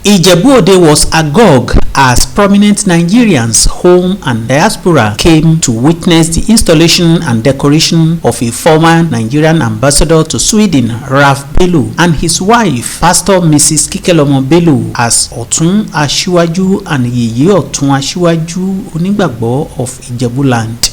Ijebu-Ode was agog as prominent Nigerians, home and diaspora, came to witness the installation and decoration of a former Nigerian ambassador to Sweden, Ralph Bellow, and his wife, Pastor Mrs. Kikelomo Bellow, as Otun Asiwaju and YEYE Otun Asiwaju Onigbagbo of IJEBULAND,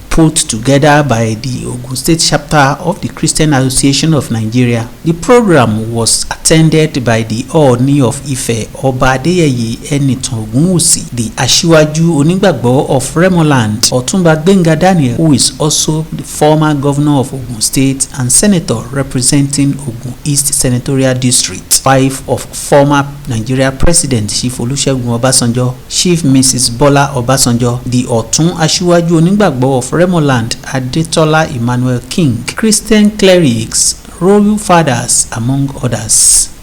put together by the Ogun State chapter of the Christian Association of Nigeria. The program was attended by the Ooni of Ife, Oba Adeyeye Enitan Ogunwusi, the Asiwaju Onigbagbo of Remoland, Otunba Gbenga Daniel, who is also the former governor of Ogun State and senator representing Ogun East Senatorial District, wife of former Nigeria President Chief Olusegun Obasanjo, Chief Mrs. Bola Obasanjo, the Otun Asiwaju Onigbagbo of Remoland, Adetola Emmanuel King, Christian clerics, royal fathers, among others.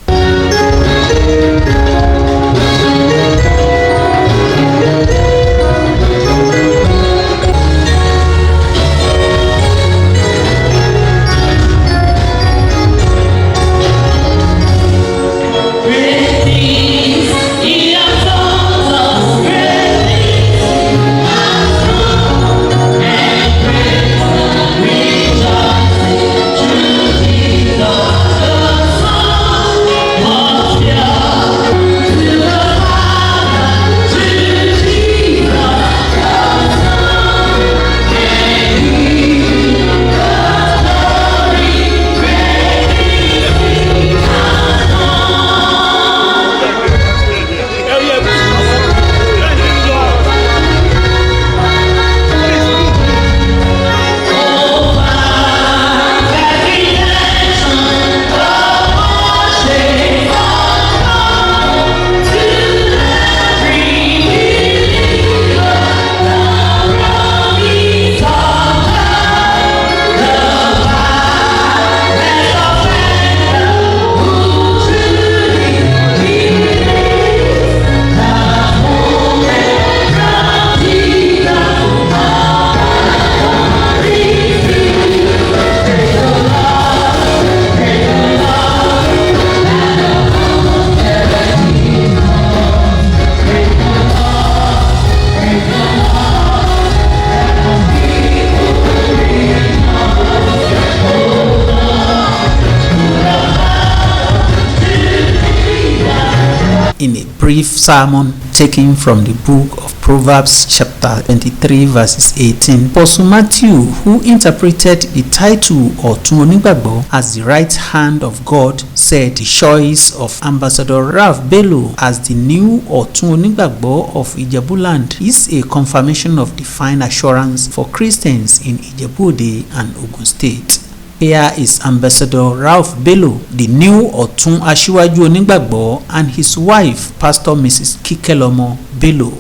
In a brief sermon taken from the book of Proverbs chapter 23 verses 18, Apostle Matthew, who interpreted the title Otun Onigbagbo as the right hand of God, said the choice of Ambassador Ralph Bellow as the new Otun Onigbagbo of Ijebuland is a confirmation of divine assurance for Christians in Ijebu-Ode and Ogun State. Here is Ambassador Ralph Bellow, the new Otun Asiwaju Onigbagbo, and his wife, Pastor Mrs. Kikelomo Bellow.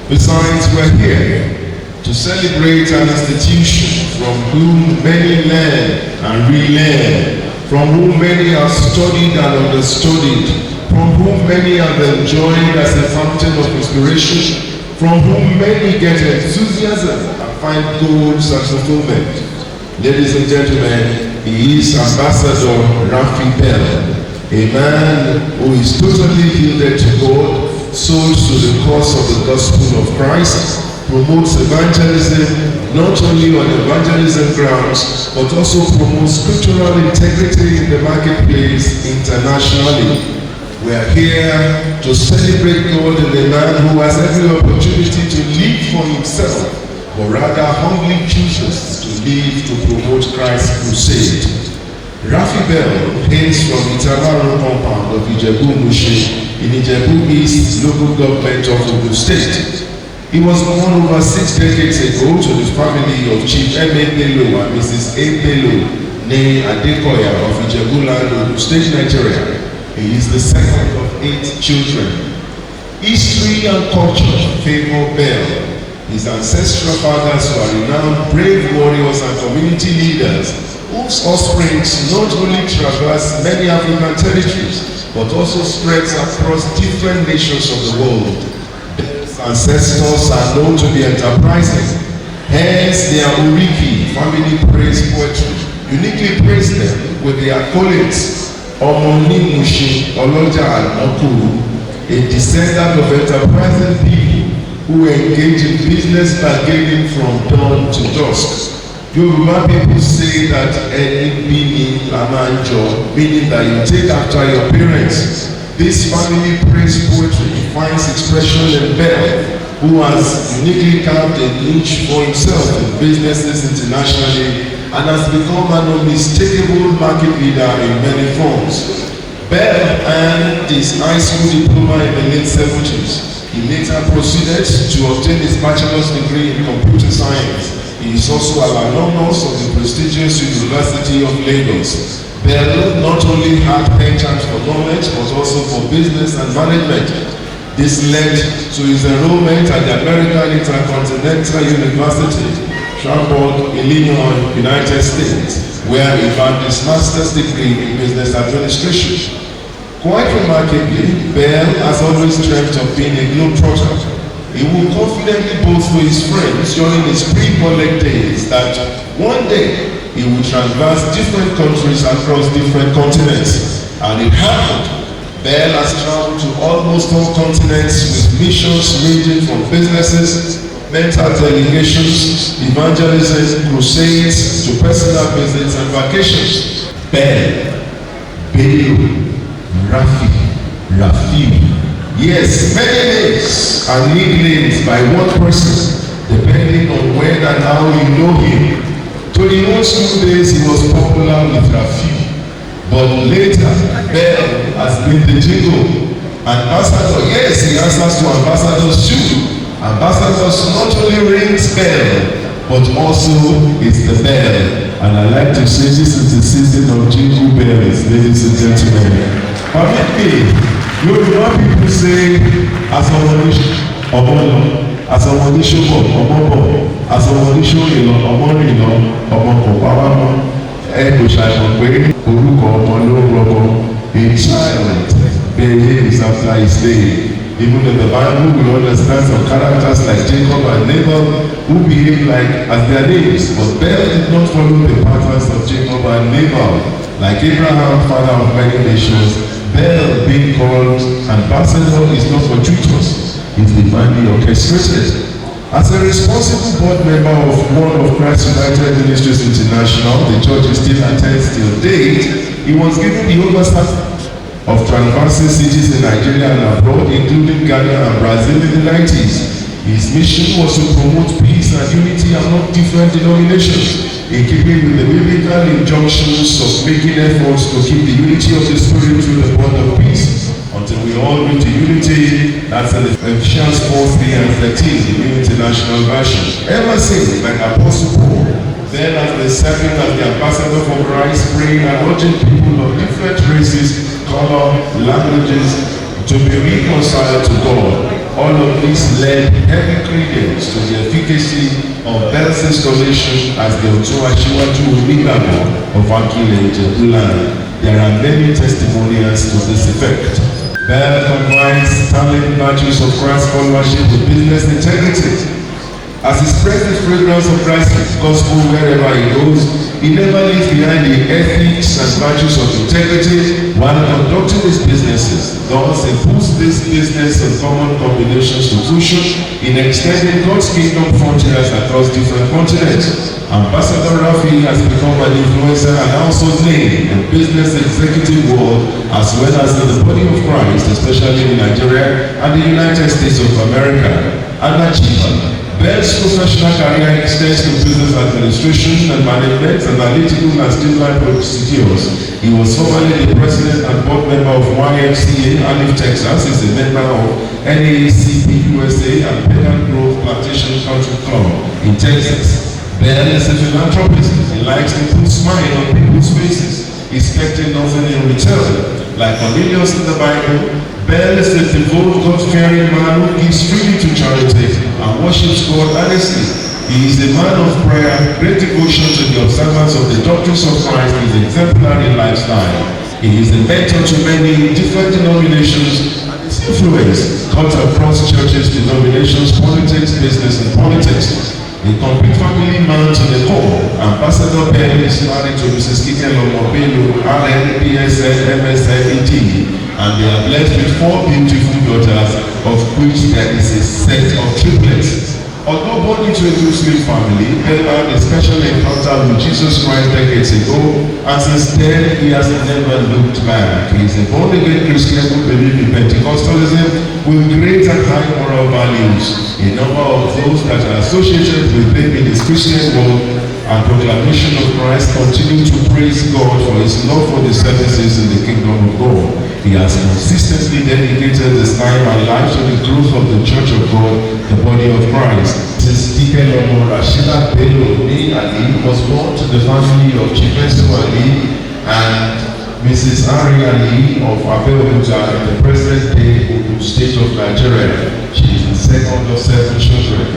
Besides, we're here to celebrate an institution from whom many learn and relearn, from whom many have studied and understudied, from whom many have enjoyed as a fountain of inspiration, from whom many get enthusiasm and find goals and fulfillment. Ladies and gentlemen, he is Ambassador Ralph Bellow, a man who is totally yielded to God, sold to the cause of the gospel of Christ, promotes evangelism not only on evangelism grounds, but also promotes scriptural integrity in the marketplace internationally. We are here to celebrate God in a man who has every opportunity to live for himself, but rather humbly chooses to live to promote Christ's crusade. Rafi Bellow hails from Itabaro compound of IJEBULAND in Ijebu East local government of Otun State. He was born over 6 decades ago to the family of Chief M.A. Bellow and Mrs. A. Bellow, née Adekoya of IJEBULAND, Otun State, Nigeria. He is the second of 8 children. History and culture favor Bellow. His ancestral fathers were renowned brave warriors and community leaders whose offspring not only traverse many African territories but also spreads across different nations of the world. Their ancestors are known to be enterprising, hence their Oriki family praise poetry uniquely praise them with the accolades Omoni Mushin Oloja and Okuru, a descendant of enterprising people who engage in business bargaining from dawn to dusk. Yoruba people say that any meaning lamanjo, meaning that you take after your parents. This family praise poetry finds expression in Bellow, who has uniquely carved a niche for himself in businesses internationally and has become an unmistakable market leader in many forms. Bellow earned his high school diploma in the late 70s. He later proceeded to obtain his bachelor's degree in computer science. He is also an alumnus of the prestigious University of Lagos. Bellow not only had penchant for knowledge but also for business and management. This led to his enrollment at the American Intercontinental University, Schaumburg, Illinois, United States, where he earned his master's degree in business administration. Quite remarkably, Bellow has always dreamt of being a globetrotter. He will confidently boast to his friends during his pre-college days that one day he will traverse different countries across different continents. And it happened. Bellow has traveled to almost all continents with missions ranging from businesses, mental delegations, evangelism, crusades, to personal visits and vacations. Bellow, Rafi. Yes, many names are nicknames by one person, depending on when and how you know him. To the old school days, he was popular with Rafi, but later, Bellow has been the jingle. Ambassador, yes, he answers to ambassadors too. Ambassadors not only rings bell, but also is the bell. And I like to say this is the season of jingle bells, ladies and gentlemen. Permit me. Yoruba people say ọmọlọ asọmọníṣòwò ọmọbọ asọmọníṣòyìnlọ ọmọrìnlọ ọmọkọpáwámọ kò ṣàìmọ̀ pé orúkọ ọmọ ló rọmọ. A child being is after his name. Even in the Bible we understand some characters like Jacob and Laban who behave like as their names, but Bellow did not follow the patterns of Jacob and Laban. Like Abraham, father of many nations, Bellow being called ambassador is not fortuitous, it's divinely orchestrated. As a responsible board member of one of Christ United Ministries International, the church still attends till date, he was given the oversight of traversing cities in Nigeria and abroad, including Ghana and Brazil in the 90s. His mission was to promote peace and unity among different denominations, in keeping with the biblical injunctions of making efforts to keep the unity of the Spirit through the bond of peace, until we all reach unity. That's in Ephesians 4:3 and 13, the New International Version. Ever since, like Apostle Paul, then has been serving as the ambassador for Christ, praying and urging people of different races, color, languages, to be reconciled to God. All of this led heavy credence to the efficacy of Bellow's installation as the Otun Asiwaju Onigbagbo of YEYE. There are many testimonies to this effect. Bellow combines sterling virtues of Christ's followership with business integrity. As he spreads the fragrance of Christ's gospel wherever he goes, he never leaves behind the ethics and virtues of integrity while conducting his businesses. Thus, he puts this business in common combinations to fruition in extending God's kingdom frontiers across different continents. Ambassador Rafi has become an influencer and household name in business executive world as well as in the body of Christ, especially in Nigeria and the United States of America. An achiever, Bell's professional career extends to business administration and management, analytical and streamlined procedures. He was formerly the president and board member of YFCA, Alif, Texas. He's a member of NAACP USA and Pennant Grove Plantation Country Club in Texas. Bell is a philanthropist. He likes to put smile on people's faces, expecting nothing in return. Like Cornelius in the Bible, Bell is a devout, God-fearing man who gives freely to charity and worships God earnestly. He is a man of prayer, great devotion to the observance of the doctrines of Christ, his exemplary lifestyle. He is a mentor to many different denominations, and his influence cuts across churches, denominations, politics, business, and politics. A complete family man to the core. Ambassador Bellow is married to Mrs. Bellow, RN, PSN, MSN, ET, and they are blessed with 4 beautiful daughters, of which there is a set of triplets. Although born into a Muslim family, Bellow had a special encounter with Jesus Christ decades ago, and since then he has never looked back. He is a born-again Christian who believes in Pentecostalism with great and high moral values. A number of those that are associated with him in his Christian world and proclamation of Christ continue to praise God for his love for the services in the kingdom of God. He has consistently dedicated his time and life to the growth of the Church of God, the body of Christ. Mrs. Rashida Bellow Ali was born to the family of Chief Ali and Mrs. Ari Ali of Abeokuta in the present-day Ogun State of Nigeria. She is the second of 7 children.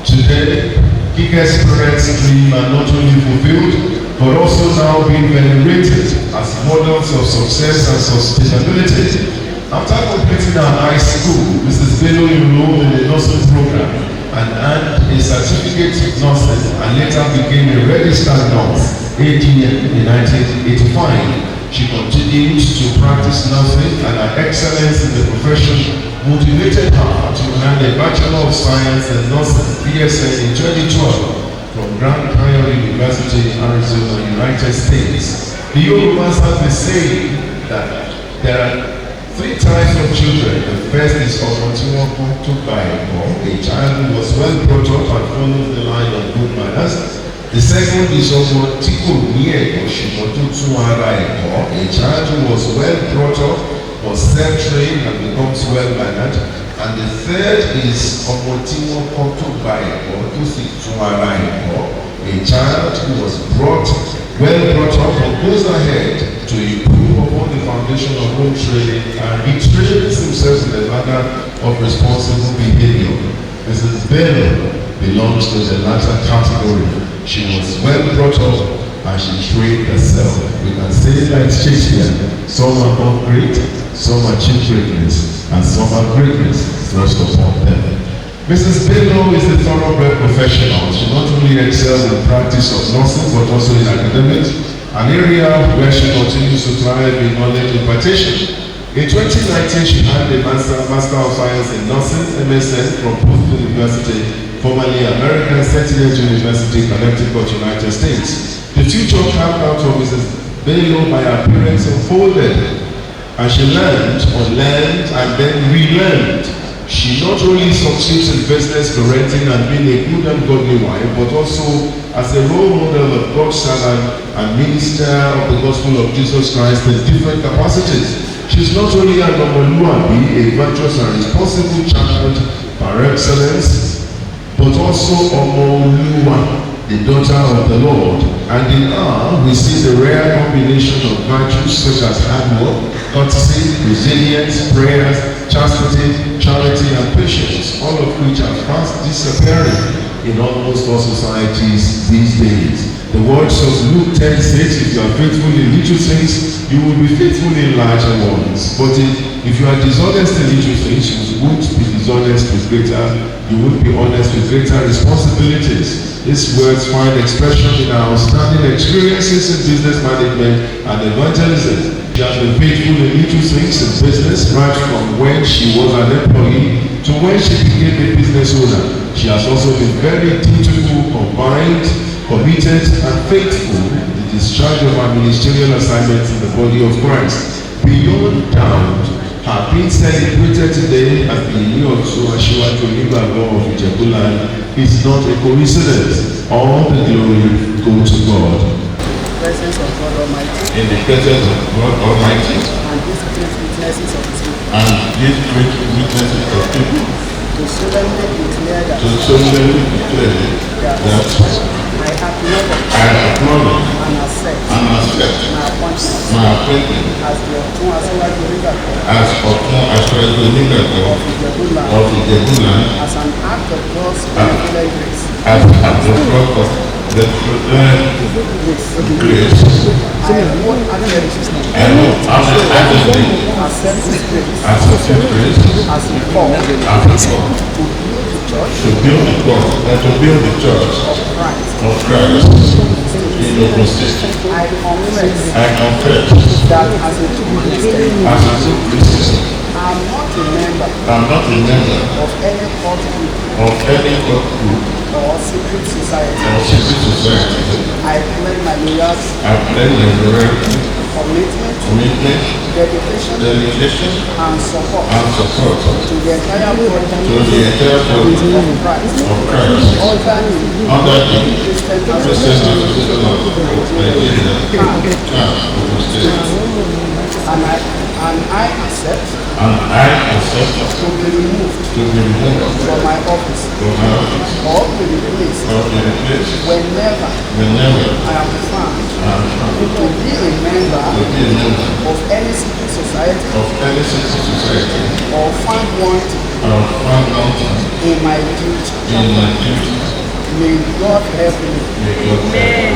Today, Kike's parents' dream are not only fulfilled, but also now being venerated as models of success and sustainability. After completing her high school, Mrs. Bellow enrolled in a nursing program and earned a certificate in nursing and later became a registered nurse, ADN, in 1985. She continued to practice nursing, and her excellence in the profession motivated her to earn a Bachelor of Science in Nursing, BSN, in 2012 from Grand Canyon University in Arizona, United States. The Yorubas have been saying that there are 3 types of children. The first is Omotiwokutubai, a child who was well brought up and followed the line of good manners. The second is Omotikonieko, a child who was well brought up, was self-trained and becomes well mannered. And the third is Omotiwokutubai, a child who was well brought up and goes ahead to improve upon the foundation of home training and retrains himself in the manner of responsible behavior. Mrs. Bellow belongs to the latter category. She was well brought up and she trained herself. We can say like Shakespeare, some are born great, some achieve greatness, and some are greatness thrust upon them. Mrs. Bellow is a thoroughbred professional. She not only excels in practice of nursing but also in academics, an area where she continues to thrive in knowledge impartation. In 2019, she earned a Master of Science in Nursing, MSN, from Boston University, formerly American Centennial University, Connecticut, United States. The future carved out for Mrs. Bellow by her parents unfolded, and she learned, unlearned, and then relearned. She not only succeeds in business, parenting, and being a good and godly wife, but also as a role model of God's servant and minister of the gospel of Jesus Christ in different capacities. She's not only an Omoluabi, a virtuous and responsible child par excellence, but also Omoluwa, the daughter of the Lord. And in her, we see the rare combination of virtues such as hard work, courtesy, resilience, prayers, chastity, charity, and patience, all of which are fast disappearing in almost all societies these days. The words of Luke 10 says, if you are faithful in little things, you will be faithful in larger ones. But if you are dishonest in little things, you won't be dishonest with greater, you won't be honest with greater responsibilities. These words find expression in our outstanding experiences in business management and evangelism. She has been faithful in little things in business, right from when she was an employee to when she became a business owner. She has also been very dutiful, combined, committed, and faithful in the discharge of her ministerial assignments in the body of Christ. Beyond doubt, her being celebrated today as the Otun Asiwaju Onigbagbo of IJEBULAND is not a coincidence. All the glory goes to God. Presence of God Almighty. In the presence of God Almighty. And these great witnesses of His people. And these great witnesses of people. To solemnly declare that. That I acknowledge. And accept. My appointment. As the Otun Asiwaju Onigbagbo. As Otun Asiwaju Onigbagbo. Of IJEBULAND. As an act of God's benevolent grace. As an act of God's benevolent grace. I will accept this grace. As a call. To build the church of Christ in Ogun State. I confess that as a true Christian, I am not a member of any cult group or secret society. I pledge my loyalty, commitment, dedication, and support to the entire project of Christ under the Christian Association of Nigeria. And I accept to be removed from my office or to be replaced whenever I am found to be a member of any secret society or found wanting in my duty. May God help me. Amen.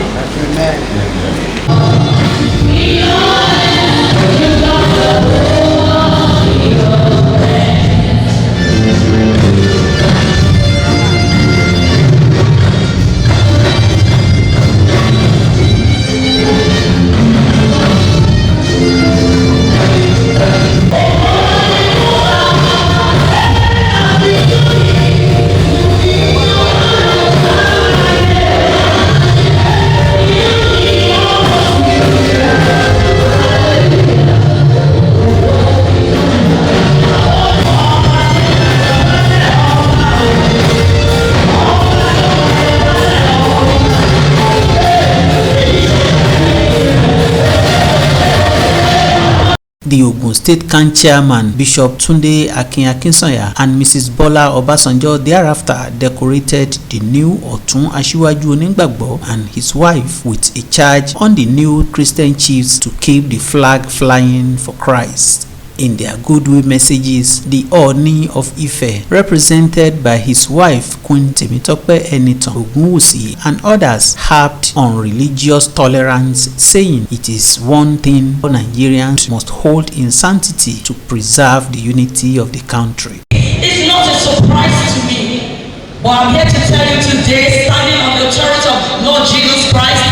The Ogun State CAN chairman, Bishop Tunde Akinsanya, and Mrs. Bola Obasanjo thereafter decorated the new Otun Asiwaju Onigbagbo and his wife with a charge on the new Christian chiefs to keep the flag flying for Christ. In their goodwill messages, the Ooni of Ife, represented by his wife Queen Temitope Enitan Ogunwusi, and others harped on religious tolerance, saying it is one thing Nigerians must hold in sanctity to preserve the unity of the country. It's not a surprise to me, but I'm here to tell you today, standing on the authority of Lord Jesus Christ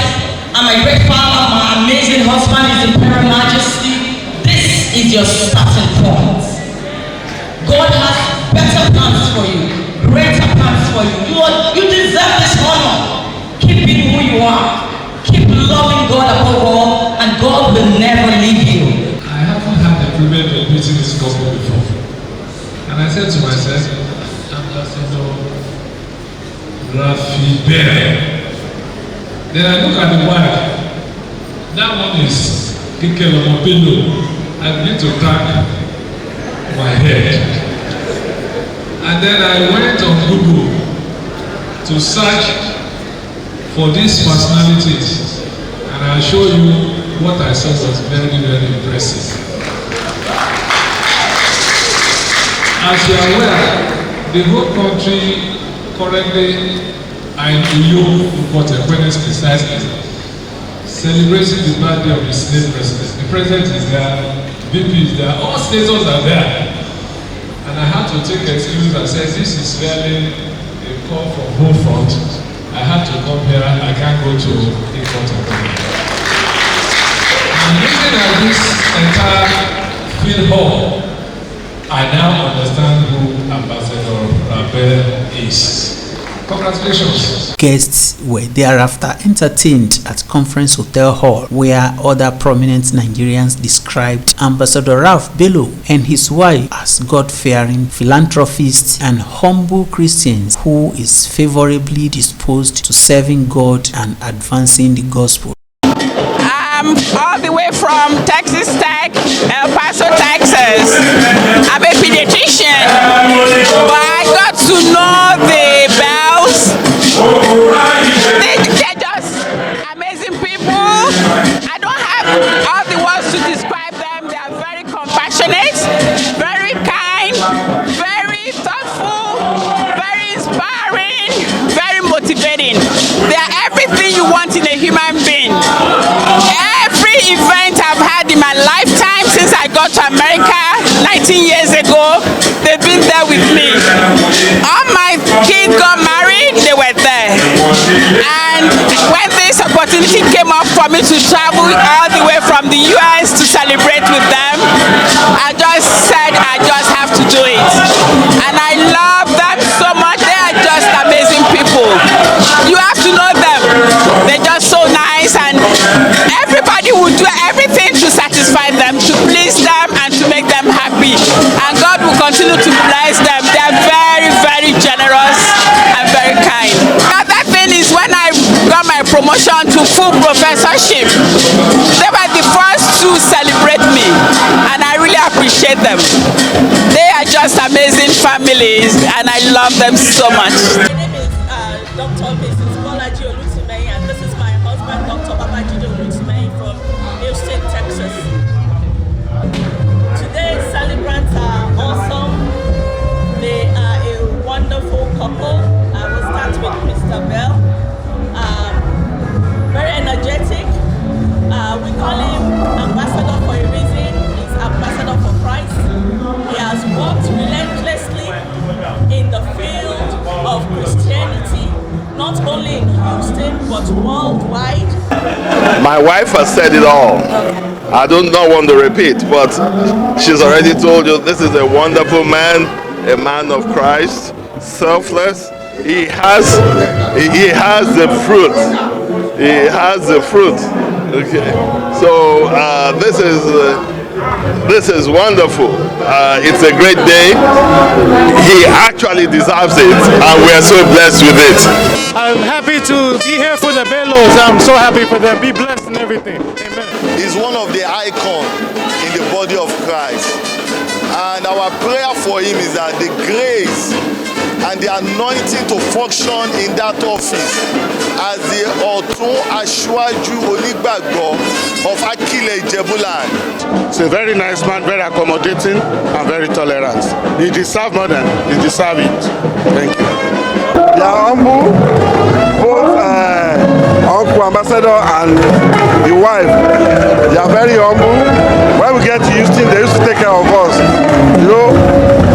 and my great Father, my amazing husband, His Imperial Majesty, this is your starting point. God has better plans for you, greater plans for you. You deserve this honor. Keep being who you are. Keep loving God above all, and God will never leave you. I haven't had the privilege of meeting this couple before, and I said to myself, Biography. Then I look at the wife. That one is Bellow. I begin to crack my head. And then I went on Google to search for these personalities, and I'll show you what I saw was very, very impressive. As you are aware, the whole country currently are in Uyo, precisely, celebrating the birthday of the state president. The president is there, VP is there, all senators are there. And I had to take excuse and say, this is really a call for whole front. I had to come here, I can't go to the court of law. And looking at this entire field hall, I now understand who Ambassador Rabel is. Congratulations. Guests were thereafter entertained at Conference Hotel Hall, where other prominent Nigerians described Ambassador Ralph Bellow and his wife as God-fearing philanthropists and humble Christians who is favorably disposed to serving God and advancing the gospel. I'm all the way from Texas Tech, El Paso, Texas. I'm a pediatrician, but I got to know the Bells. They're just amazing people. I don't have all the words to describe them. They are very compassionate, very kind, very thoughtful, very inspiring, very motivating. They are everything you want in a human being. Every event I've had in my lifetime since I got to America 19 years ago, they've been there with me. All my kids got married, they were there. And when this opportunity came up for me to travel all the way from the US to celebrate with them, I just said I just have to do it. And I love them so much. They are just amazing people. You have to know them. They're just so nice, and everybody will do everything to satisfy them, to please them, and to make them happy. And God will continue to bless them. They are very, very generous and very kind. Another thing is when I got my promotion to full professorship, they were the first to celebrate me, and I really appreciate them. They are just amazing families, and I love them so much. My name is Dr. Mrs. Bolaji Olutimei, and this is my husband, Dr. Babajide Olutimei from Houston, Texas. Today's celebrants are awesome. They are a wonderful couple. I will start with Mr. Bell. Very energetic. We call him ambassador for a reason. He's ambassador for Christ. He has worked relentlessly in the field of Christianity, not only in Houston but worldwide. My wife has said it all. I do not want to repeat, but she's already told you this is a wonderful man, a man of Christ, selfless. He has the fruit. He has the fruit. Okay, so this is wonderful. It's a great day. He actually deserves it, and we are so blessed with it. I'm happy to be here for the Bellows. I'm so happy for them. Be blessed and everything. Amen. He's one of the icons in the body of Christ. And our prayer for him is that the grace and the anointing to function in that office as the Otun Asiwaju Onigbagbo of YEYE. He's a very nice man, very accommodating and very tolerant. He deserves more than he deserves it. Thank you. They are humble, both Uncle Ambassador and the wife. They are very humble. When we get to Houston, they used to take care of us. You know,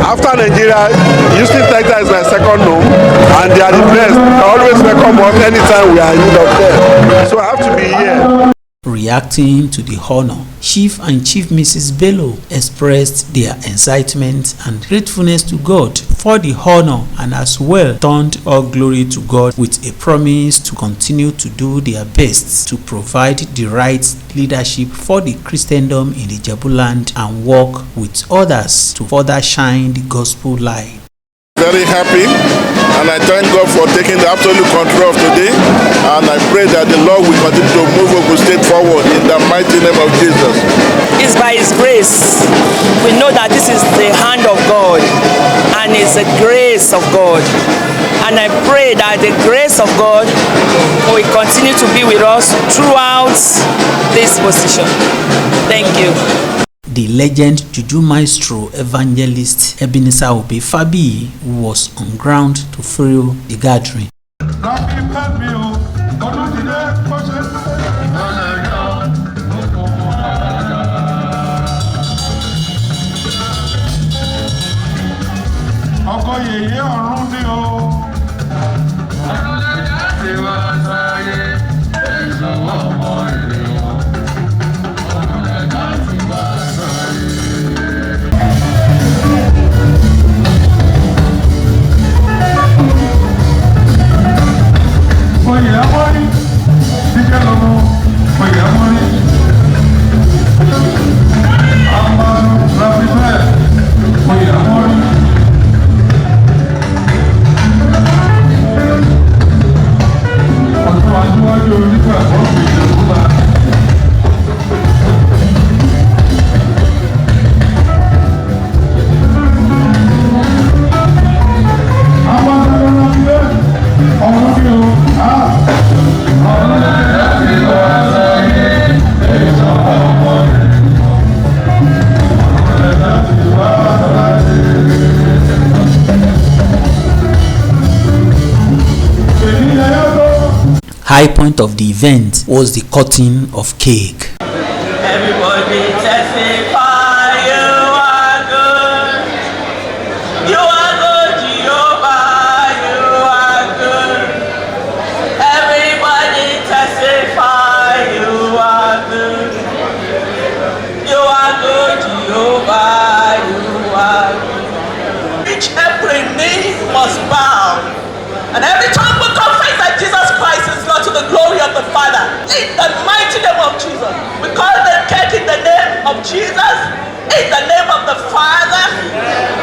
after Nigeria, Houston, Texas is my second home, and they are the best. They always welcome us anytime we are in need of them. So I have to be here. Reacting to the honor, Chief and Chief Mrs. Bellow expressed their excitement and gratefulness to God for the honor, and as well turned all glory to God with a promise to continue to do their best to provide the right leadership for the Christendom in IJEBULAND and work with others to further shine the gospel light. Very happy, and I thank God for taking the absolute control of today, and I pray that the Lord will continue to move Ogun State forward in the mighty name of Jesus. It's by His grace. We know that this is the hand of God, and it's the grace of God. And I pray that the grace of God will continue to be with us throughout this position. Thank you. The legend Juju Maestro Evangelist Ebenezer Obe Fabi was on ground to fill the gathering. high point of the event was the cutting of cake. Everybody testify you are good. You are good, Jehovah, you are good. Everybody testify you are good. You are good, Jehovah, you are good. Each every knee must bow, and every tongue will confess that Jesus Christ is Lord to the glory of the Father. In the mighty name of Jesus, we call the cake in the name of Jesus, in the name of the Father,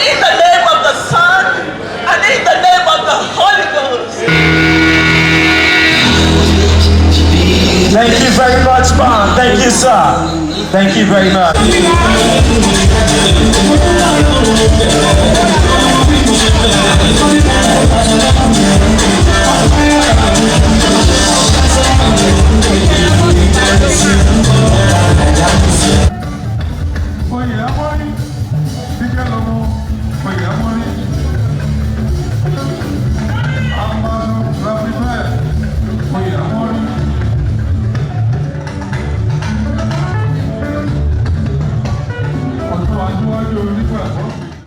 in the name of the Son, and in the name of the Holy Ghost. Thank you very much, man. Thank you, sir. Thank you very much.